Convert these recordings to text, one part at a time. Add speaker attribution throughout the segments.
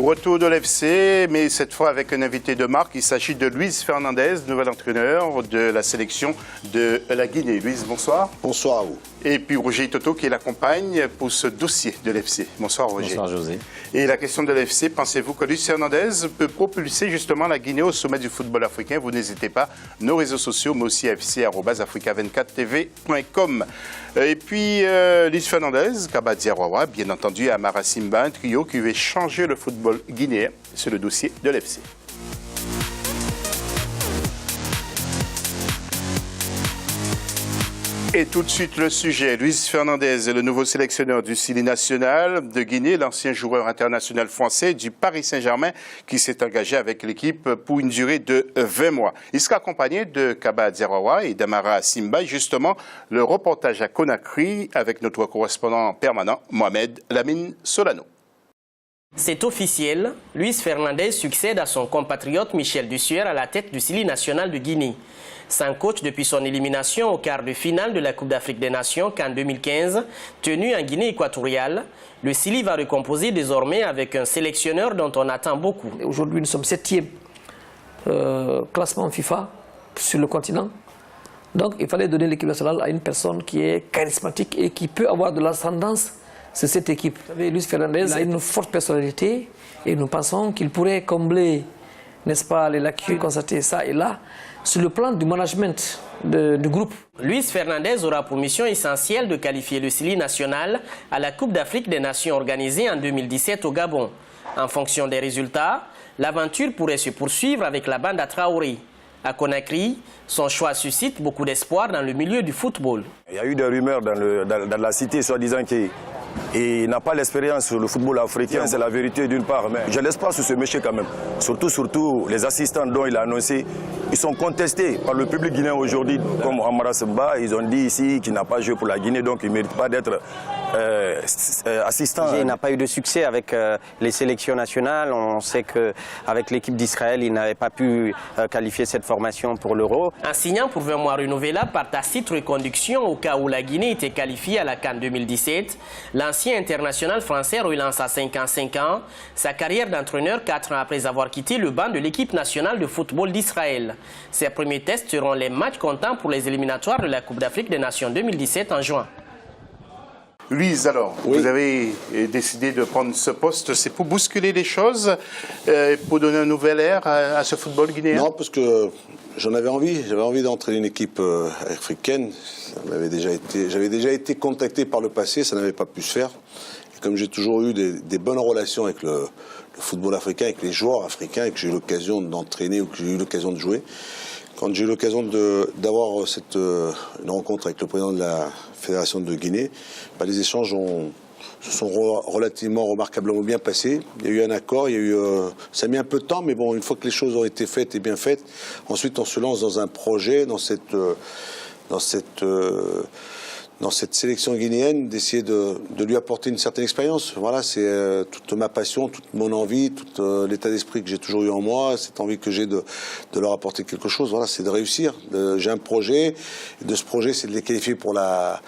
Speaker 1: Retour de l'FC, mais cette fois avec un invité de marque. Il s'agit de Luis Fernandez, nouvel entraîneur de la sélection de la Guinée. Luis, bonsoir.
Speaker 2: Bonsoir à vous.
Speaker 1: Et puis Roger Toto qui l'accompagne pour ce dossier de l'FC. Bonsoir Roger.
Speaker 3: Bonsoir José.
Speaker 1: Et la question de l'FC, pensez-vous que Luis Fernandez peut propulser justement la Guinée au sommet du football africain? Vous n'hésitez pas, nos réseaux sociaux, mais aussi fc@africa24tv.com. Et puis Luis Fernandez, Kaba Diarra, bien entendu, Amara Simba, un trio qui veut changer le football guinéen. C'est le dossier de l'FC. Et tout de suite le sujet. Luis Fernandez est le nouveau sélectionneur du Sili national de Guinée, l'ancien joueur international français du Paris Saint-Germain qui s'est engagé avec l'équipe pour une durée de 20 mois. Il sera accompagné de Kaba Diarra et d'Amara Simba. Justement, le reportage à Conakry avec notre correspondant permanent, Mohamed Lamine Solano.
Speaker 4: C'est officiel, Luis Fernandez succède à son compatriote Michel Dussuer à la tête du Sili national de Guinée. Sans coach depuis son élimination au quart de finale de la Coupe d'Afrique des Nations qu'en 2015, tenue en Guinée équatoriale, le Sili va recomposer désormais avec un sélectionneur dont on attend beaucoup.
Speaker 5: Aujourd'hui, nous sommes 7e classement FIFA sur le continent. Donc, il fallait donner l'équipe nationale à une personne qui est charismatique et qui peut avoir de l'ascendance sur cette équipe. Vous savez, Luis Fernandez a une forte personnalité et nous pensons qu'il pourrait combler, n'est-ce pas, les lacunes constatées ça et là, sur le plan du management du groupe.
Speaker 4: Luis Fernandez aura pour mission essentielle de qualifier le Sili national à la Coupe d'Afrique des Nations organisée en 2017 au Gabon. En fonction des résultats, l'aventure pourrait se poursuivre avec la bande à Traoré. À Conakry, son choix suscite beaucoup d'espoir dans le milieu du football.
Speaker 6: Il y a eu des rumeurs dans la cité soi-disant qu'il n'a pas l'expérience sur le football africain, c'est la vérité d'une part, mais j'ai l'espoir sur ce monsieur quand même. Surtout les assistants dont il a annoncé, ils sont contestés par le public guinéen aujourd'hui, comme Amara Simba, ils ont dit ici qu'il n'a pas joué pour la Guinée, donc il ne mérite pas d'être assistant.
Speaker 3: Il n'a pas eu de succès avec les sélections nationales. On sait qu'avec l'équipe d'Israël, il n'avait pas pu qualifier cette formation pour l'Euro.
Speaker 4: En signant pour 20 mois renouvelables par tacite reconduction au cas où la Guinée était qualifiée à la CAN 2017, l'ancien international français relance à 55 ans sa carrière d'entraîneur 4 ans après avoir quitté le banc de l'équipe nationale de football d'Israël. Ses premiers tests seront les matchs comptants pour les éliminatoires de la Coupe d'Afrique des Nations 2017 en juin.
Speaker 1: Luis, alors, oui. Vous avez décidé de prendre ce poste, c'est pour bousculer les choses, pour donner un nouvel air à ce football guinéen?
Speaker 2: Non, parce que j'avais envie d'entraîner une équipe africaine. J'avais déjà été contacté par le passé, ça n'avait pas pu se faire. Et comme j'ai toujours eu des bonnes relations avec le football africain, avec les joueurs africains, et que j'ai eu l'occasion d'entraîner ou que j'ai eu l'occasion de jouer, quand j'ai eu l'occasion d'avoir une rencontre avec le président de la Fédération de Guinée, les échanges se sont relativement remarquablement bien passés. Il y a eu un accord, ça a mis un peu de temps, mais bon, une fois que les choses ont été faites et bien faites, ensuite on se lance dans un projet, dans cette sélection guinéenne, d'essayer de lui apporter une certaine expérience. Voilà, c'est toute ma passion, toute mon envie, tout l'état d'esprit que j'ai toujours eu en moi, cette envie que j'ai de leur apporter quelque chose. Voilà, c'est de réussir. J'ai un projet, et de ce projet, c'est de les qualifier pour la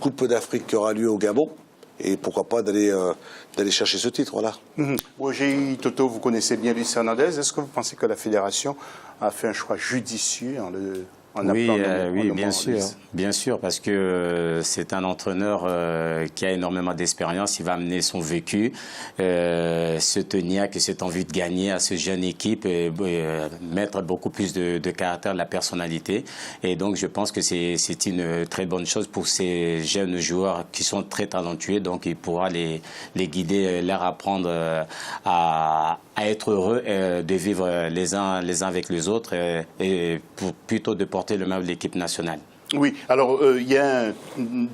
Speaker 2: Coupe d'Afrique qui aura lieu au Gabon. Et pourquoi pas d'aller chercher ce titre, voilà.
Speaker 1: Roger Toto, vous connaissez bien Luis Fernandez. Est-ce que vous pensez que la fédération a fait un choix judicieux
Speaker 3: Oui, bien sûr, parce que c'est un entraîneur qui a énormément d'expérience, il va amener son vécu, ce teniaque et cette envie de gagner à ce jeune équipe, et mettre beaucoup plus de caractère, de la personnalité. Et donc je pense que c'est une très bonne chose pour ces jeunes joueurs qui sont très talentueux, donc il pourra les guider, leur apprendre à être heureux de vivre les uns avec les autres et plutôt de porter le maillot de l'équipe nationale.
Speaker 1: Oui, alors il y a un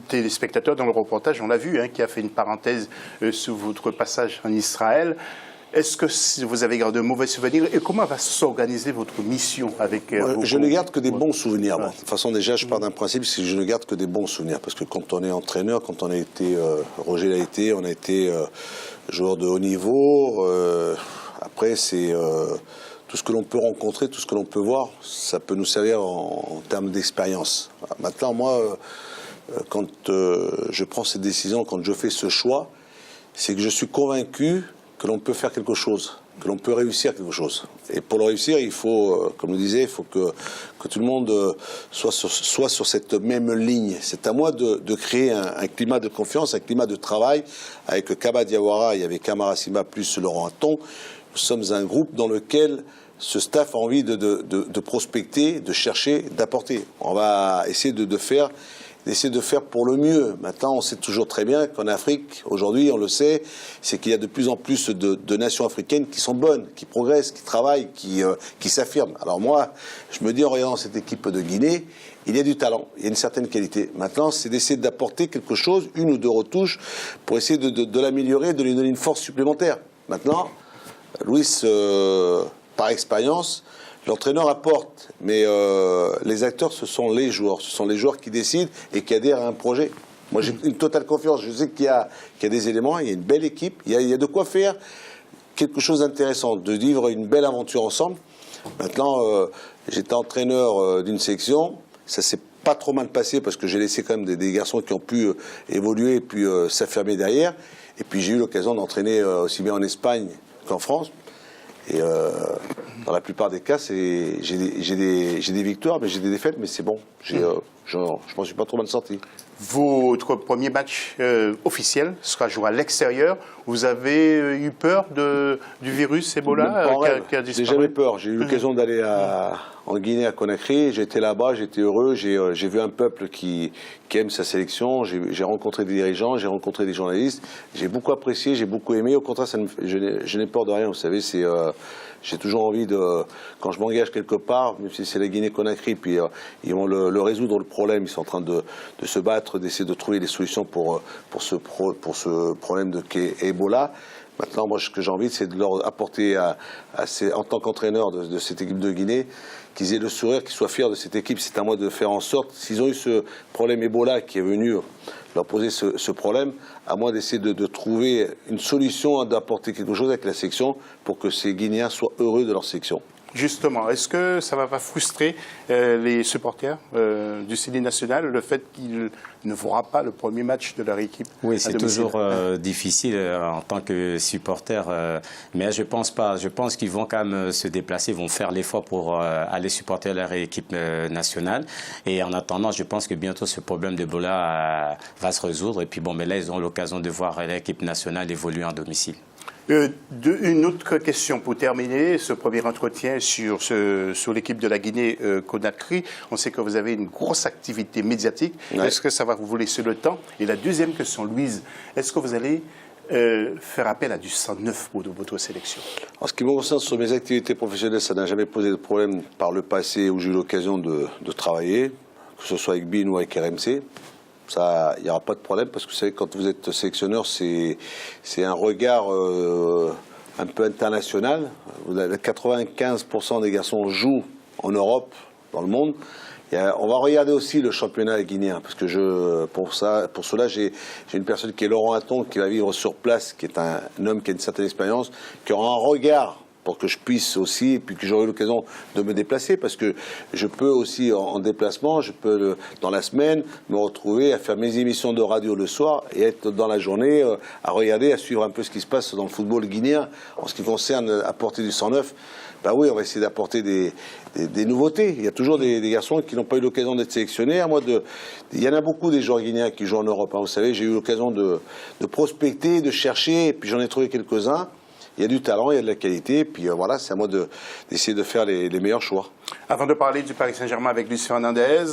Speaker 1: téléspectateur dans le reportage, on l'a vu, qui a fait une parenthèse sur votre passage en Israël. Est-ce que vous avez gardé de mauvais souvenirs et comment va s'organiser votre mission avec
Speaker 2: Je ne garde que des bons souvenirs. Bon. De toute façon, déjà, je pars d'un principe, c'est que je ne garde que des bons souvenirs. Parce que quand on est entraîneur, quand on a été, Roger l'a été, on a été joueur de haut niveau. Après, c'est tout ce que l'on peut rencontrer, tout ce que l'on peut voir, ça peut nous servir en termes d'expérience. Maintenant, moi, quand je prends cette décision, quand je fais ce choix, c'est que je suis convaincu que l'on peut faire quelque chose, que l'on peut réussir quelque chose. Et pour le réussir, il faut, comme je le disais, il faut que tout le monde soit sur cette même ligne. C'est à moi de créer un climat de confiance, un climat de travail. Avec Kaba Diawara et avec Kamara Sima plus Laurent Hatton, nous sommes un groupe dans lequel ce staff a envie de prospecter, de chercher, d'apporter. On va essayer d'essayer de faire pour le mieux. Maintenant, on sait toujours très bien qu'en Afrique, aujourd'hui, on le sait, c'est qu'il y a de plus en plus de nations africaines qui sont bonnes, qui progressent, qui travaillent, qui s'affirment. Alors moi, je me dis en regardant cette équipe de Guinée, il y a du talent, il y a une certaine qualité. Maintenant, c'est d'essayer d'apporter quelque chose, une ou deux retouches, pour essayer de l'améliorer, de lui donner une force supplémentaire. Maintenant, Luis, par expérience, l'entraîneur apporte, mais les acteurs, ce sont les joueurs. Ce sont les joueurs qui décident et qui adhèrent à un projet. Moi, j'ai une totale confiance. Je sais qu'il y a des éléments, il y a une belle équipe, il y a de quoi faire quelque chose d'intéressant, de vivre une belle aventure ensemble. Maintenant, j'étais entraîneur d'une section. Ça s'est pas trop mal passé parce que j'ai laissé quand même des garçons qui ont pu évoluer et puis s'affirmer derrière. Et puis j'ai eu l'occasion d'entraîner aussi bien en Espagne qu'en France. Et dans la plupart des cas, j'ai des victoires, mais j'ai des défaites, mais c'est bon. Je m'en suis pas trop mal sorti.
Speaker 1: Votre premier match officiel sera joué à l'extérieur. Vous avez eu peur du virus Ebola qui a disparu?
Speaker 2: J'ai jamais peur. J'ai eu l'occasion d'aller en Guinée, à Conakry. J'étais là-bas, j'étais heureux. J'ai vu un peuple qui aime sa sélection. J'ai rencontré des dirigeants, j'ai rencontré des journalistes. J'ai beaucoup apprécié, j'ai beaucoup aimé. Au contraire, je n'ai peur de rien. Vous savez, j'ai toujours envie quand je m'engage quelque part, même si c'est la Guinée-Conakry, puis ils vont le résoudre le problème. Ils sont en train de se battre, d'essayer de trouver des solutions pour ce problème qu'est Ebola. Maintenant, moi, ce que j'ai envie, c'est de leur apporter en tant qu'entraîneur de cette équipe de Guinée, qu'ils aient le sourire, qu'ils soient fiers de cette équipe. C'est à moi de faire en sorte, s'ils ont eu ce problème Ebola qui est venu leur poser ce problème, à moi d'essayer de trouver une solution, d'apporter quelque chose avec la section pour que ces Guinéens soient heureux de leur section.
Speaker 1: Justement, est-ce que ça ne va pas frustrer les supporters du Sili national, le fait qu'ils ne verront pas le premier match de leur équipe?
Speaker 3: Oui, c'est toujours difficile en tant que supporter, mais je pense pas. Je pense qu'ils vont quand même se déplacer, vont faire l'effort pour aller supporter leur équipe nationale. Et en attendant, je pense que bientôt ce problème d'Ebola va se résoudre. Et puis bon, mais là, ils ont l'occasion de voir l'équipe nationale évoluer en domicile.
Speaker 1: Une autre question pour terminer ce premier entretien sur l'équipe de la Guinée-Conakry. On sait que vous avez une grosse activité médiatique. Ouais. Est-ce que ça va vous laisser le temps? Et la deuxième question, Louise, est-ce que vous allez faire appel à du 109 pour votre sélection?
Speaker 2: En ce qui me concerne sur mes activités professionnelles, ça n'a jamais posé de problème par le passé où j'ai eu l'occasion de travailler, que ce soit avec BIN ou avec RMC. Ça, il n'y aura pas de problème parce que vous savez, quand vous êtes sélectionneur, c'est un regard un peu international. 95% des garçons jouent en Europe, dans le monde. On va regarder aussi le championnat guinéen parce que pour cela, j'ai une personne qui est Laurent Hatton qui va vivre sur place, qui est un homme qui a une certaine expérience, qui aura un regard pour que je puisse aussi, et puis que j'aurai l'occasion de me déplacer, parce que je peux aussi en déplacement, je peux dans la semaine me retrouver à faire mes émissions de radio le soir et être dans la journée à regarder, à suivre un peu ce qui se passe dans le football guinéen. En ce qui concerne apporter du 109, bah oui, on va essayer d'apporter des nouveautés. Il y a toujours des garçons qui n'ont pas eu l'occasion d'être sélectionnés. Il y en a beaucoup des joueurs guinéens qui jouent en Europe. Hein. Vous savez, j'ai eu l'occasion de prospecter, de chercher, et puis j'en ai trouvé quelques-uns. Il y a du talent, il y a de la qualité, et puis voilà, c'est à moi d'essayer de faire les meilleurs choix.
Speaker 1: Avant de parler du Paris Saint-Germain avec Luis Fernandez,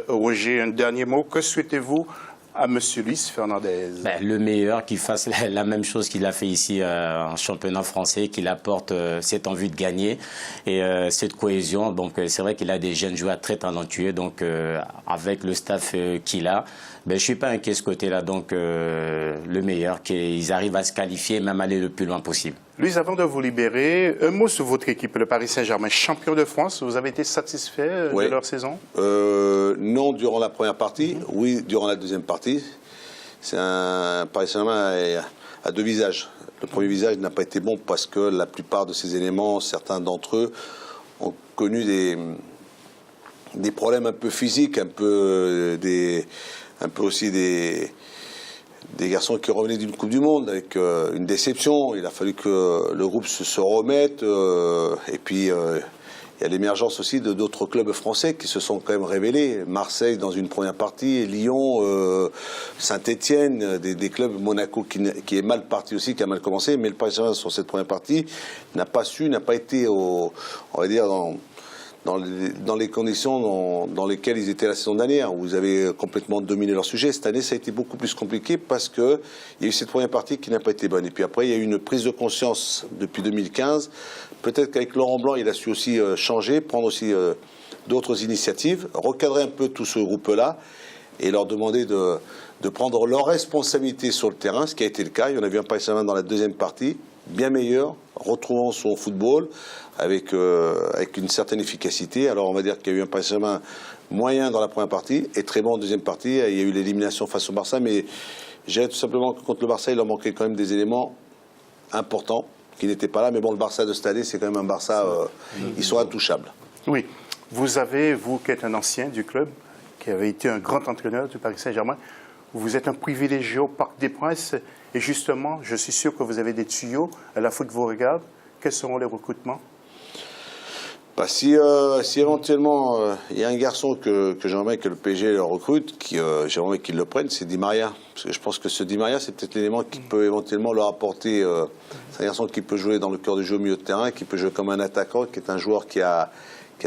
Speaker 1: Roger, un dernier mot. Que souhaitez-vous à M. Luis Fernandez?
Speaker 3: Le meilleur, qu'il fasse la même chose qu'il a fait ici en championnat français, qu'il apporte cette envie de gagner et cette cohésion. Donc c'est vrai qu'il a des jeunes joueurs très talentueux, donc avec le staff qu'il a, je ne suis pas inquiet de ce côté-là. Donc le meilleur, qu'ils arrivent à se qualifier et même aller le plus loin possible.
Speaker 1: Luis, avant de vous libérer, un mot sur votre équipe, le Paris Saint-Germain, champion de France. Vous avez été satisfait de leur saison?
Speaker 2: Non, durant la première partie. Oui, durant la deuxième partie. C'est un Paris Saint-Germain à deux visages. Le premier visage n'a pas été bon parce que la plupart de ces éléments, certains d'entre eux, ont connu des problèmes un peu physiques, un peu aussi des des garçons qui revenaient d'une Coupe du Monde avec une déception. Il a fallu que le groupe se remette. Et puis, il y a l'émergence aussi de d'autres clubs français qui se sont quand même révélés. Marseille dans une première partie, Lyon, Saint-Etienne, des clubs, Monaco qui est mal parti aussi, qui a mal commencé. Mais le Paris Saint-Germain sur cette première partie n'a pas été, on va dire, dans les conditions dans lesquelles ils étaient la saison dernière, où ils avaient complètement dominé leur sujet. Cette année, ça a été beaucoup plus compliqué parce qu'il y a eu cette première partie qui n'a pas été bonne. Et puis après, il y a eu une prise de conscience depuis 2015. Peut-être qu'avec Laurent Blanc, il a su aussi changer, prendre aussi d'autres initiatives, recadrer un peu tout ce groupe-là et leur demander de prendre leurs responsabilités sur le terrain, ce qui a été le cas. Il y en a vu un Paris Saint-Germain dans la deuxième partie, bien meilleur, retrouvant son football, avec une certaine efficacité. Alors on va dire qu'il y a eu un Paris Saint-Germain moyen dans la première partie et très bon en deuxième partie. Il y a eu l'élimination face au Barça, mais je dirais tout simplement que contre le Barça, il leur manquait quand même des éléments importants qui n'étaient pas là. Mais bon, le Barça de cette année, c'est quand même un Barça, ils sont intouchables.
Speaker 1: Oui, vous avez, vous qui êtes un ancien du club, qui avez été un grand entraîneur du Paris Saint-Germain, vous êtes un privilégié au Parc des Princes et justement, je suis sûr que vous avez des tuyaux à la foot vous regarde. Quels seront les recrutements?
Speaker 2: Si éventuellement il y a un garçon que j'aimerais que le PSG le recrute, j'aimerais qu'il le prenne, c'est Di Maria. Parce que je pense que ce Di Maria, c'est peut-être l'élément qui peut éventuellement leur apporter. C'est un garçon qui peut jouer dans le cœur du jeu au milieu de terrain, qui peut jouer comme un attaquant, qui est un joueur qui a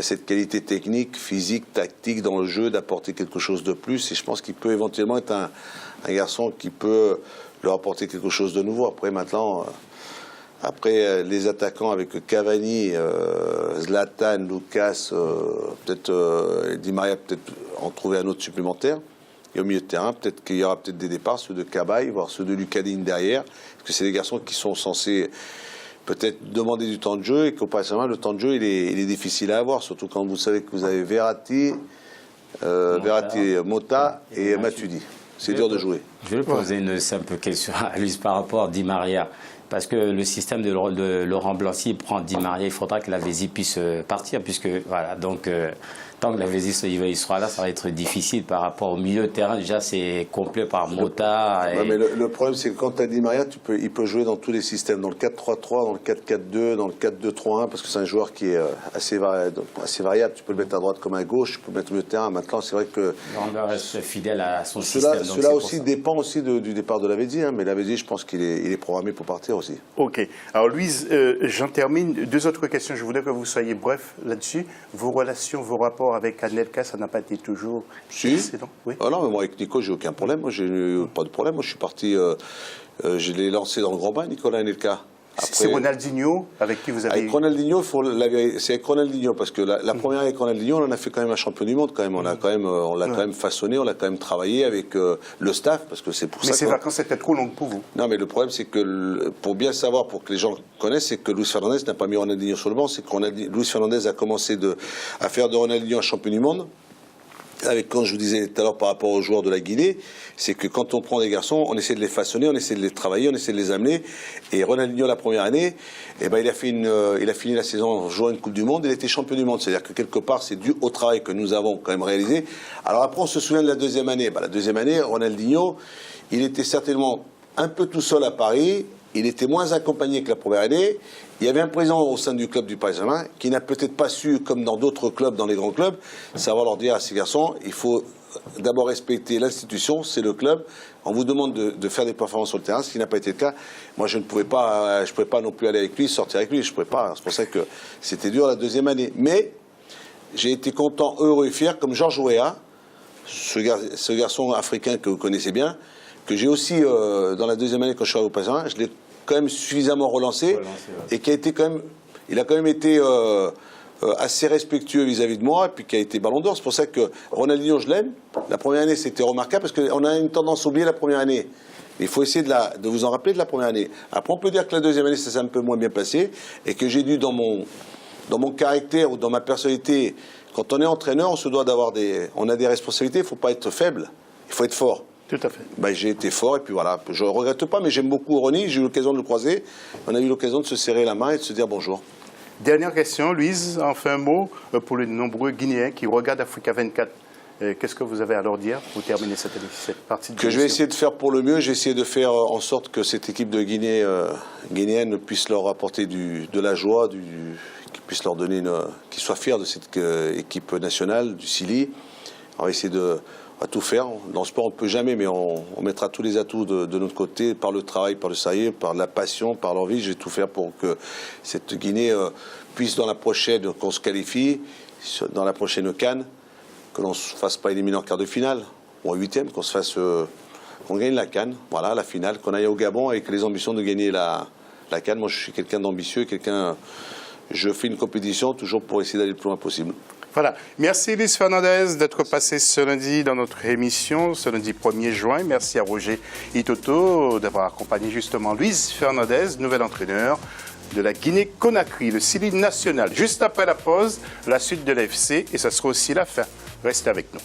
Speaker 2: cette qualité technique, physique, tactique dans le jeu, d'apporter quelque chose de plus. Et je pense qu'il peut éventuellement être un garçon qui peut leur apporter quelque chose de nouveau. Après, maintenant... Après, les attaquants avec Cavani, Zlatan, Lucas, peut-être Di Maria, peut-être en trouver un autre supplémentaire. Et au milieu de terrain, peut-être qu'il y aura peut-être des départs, ceux de Cabaye, voire ceux de Lucadine derrière. Parce que c'est des garçons qui sont censés peut-être demander du temps de jeu et qu'au Paris Saint-Germain, le temps de jeu, il est difficile à avoir. Surtout quand vous savez que vous avez Verratti, Mota et Matuidi. C'est dur de jouer.
Speaker 3: Je vais poser une simple question à Luis par rapport à Di Maria. Parce que le système de Laurent Blanc, s'il prend Di Maria, il faudra que la Vézi puisse partir, puisque voilà, donc tant que la Vézi il sera là, ça va être difficile par rapport au milieu de terrain. Déjà, c'est complet par Mota.
Speaker 2: Ouais, mais le problème, c'est que quand tu as Di Maria, il peut jouer dans tous les systèmes, dans le 4-3-3, dans le 4-4-2, dans le 4-2-3-1, parce que c'est un joueur qui est assez variable. Tu peux le mettre à droite comme à gauche, tu peux le mettre au milieu de terrain. Maintenant, c'est vrai que...
Speaker 3: On reste fidèle à son système.
Speaker 2: Cela aussi dépend aussi du départ de la Vézi, hein, mais la Vézi, je pense qu'il est programmé pour partir aussi.
Speaker 1: Ok. Alors Louise, j'en termine. Deux autres questions. Je voudrais que vous soyez bref là-dessus. Vos relations, vos rapports avec Anelka, ça n'a pas été toujours précédent? Oui.
Speaker 2: Ah non, mais moi avec Nico, j'ai aucun problème. Moi, j'ai pas de problème. Moi, je suis parti. Je l'ai lancé dans le grand bain, Nicolas Anelka.
Speaker 1: C'est Ronaldinho avec qui vous avez...
Speaker 2: Avec Ronaldinho, c'est avec Ronaldinho, parce que la première avec Ronaldinho, on en a fait quand même un champion du monde. Quand même. On l'a quand même façonné, on l'a quand même travaillé avec le staff, parce que c'est pour ça.
Speaker 1: Mais ces vacances étaient trop longues pour vous.
Speaker 2: Non, mais le problème, c'est que, pour bien savoir, pour que les gens connaissent, c'est que Luis Fernandez n'a pas mis Ronaldinho sur le banc. C'est que Luis Fernandez a commencé à faire de Ronaldinho un champion du monde. Avec, quand je vous disais tout à l'heure par rapport aux joueurs de la Guinée, c'est que quand on prend des garçons, on essaie de les façonner, on essaie de les travailler, on essaie de les amener. Et Ronaldinho, la première année, il a fini la saison en jouant une Coupe du Monde, il était champion du monde. C'est-à-dire que quelque part, c'est dû au travail que nous avons quand même réalisé. Alors après, on se souvient de la deuxième année. La deuxième année, Ronaldinho, il était certainement un peu tout seul à Paris. Il était moins accompagné que la première année. Il y avait un président au sein du club du Paris Saint-Germain qui n'a peut-être pas su, comme dans d'autres clubs, dans les grands clubs, savoir leur dire à ces garçons, il faut d'abord respecter l'institution, c'est le club. On vous demande de faire des performances sur le terrain, ce qui n'a pas été le cas. Moi, je ne pouvais pas non plus aller avec lui, sortir avec lui. Je ne pouvais pas. C'est pour ça que c'était dur la deuxième année. Mais j'ai été content, heureux et fier, comme Georges Weah, ce garçon africain que vous connaissez bien, que j'ai aussi, dans la deuxième année quand je suis arrivé au Paris Saint-Germain, je l'ai quand même suffisamment relancé et qui a été quand même, il a quand même été assez respectueux vis-à-vis de moi et puis qui a été Ballon d'Or. C'est pour ça que Ronaldinho, je l'aime. La première année, c'était remarquable parce qu'on a une tendance à oublier la première année. Il faut essayer de vous en rappeler de la première année. Après, on peut dire que la deuxième année, ça s'est un peu moins bien passé et que j'ai dû, dans mon caractère ou dans ma personnalité, quand on est entraîneur, on se doit on a des responsabilités, il ne faut pas être faible, il faut être fort.
Speaker 1: Tout à fait.
Speaker 2: J'ai été fort et puis voilà, je ne regrette pas, mais j'aime beaucoup Ronny, j'ai eu l'occasion de le croiser, on a eu l'occasion de se serrer la main et de se dire bonjour.
Speaker 1: Dernière question, Louise, enfin un mot pour les nombreux Guinéens qui regardent Africa 24. Qu'est-ce que vous avez à leur dire pour terminer cette partie de
Speaker 2: Que je vais essayer de faire pour le mieux. J'ai essayé de faire en sorte que cette équipe de Guinée, guinéenne puisse leur apporter de la joie, qu'ils puissent leur donner qu'ils soient fiers de cette équipe nationale du Sili. On va essayer à tout faire. Dans le sport, on ne peut jamais, mais on mettra tous les atouts de notre côté, par le travail, par le sérieux, par la passion, par l'envie. Je vais tout faire pour que cette Guinée puisse, dans la prochaine, qu'on se qualifie, dans la prochaine CAN, que l'on ne se fasse pas éliminer en quart de finale, ou en huitième, qu'on gagne la CAN, voilà, la finale, qu'on aille au Gabon avec les ambitions de gagner la CAN. Moi, je suis quelqu'un d'ambitieux, je fais une compétition toujours pour essayer d'aller le plus loin possible.
Speaker 1: Voilà. Merci Luis Fernandez d'être passé ce lundi dans notre émission, ce lundi 1er juin. Merci à Roger Itoto d'avoir accompagné justement Luis Fernandez, nouvel entraîneur de la Guinée-Conakry, le Sili national. Juste après la pause, la suite de l'AFC et ça sera aussi la fin. Restez avec nous.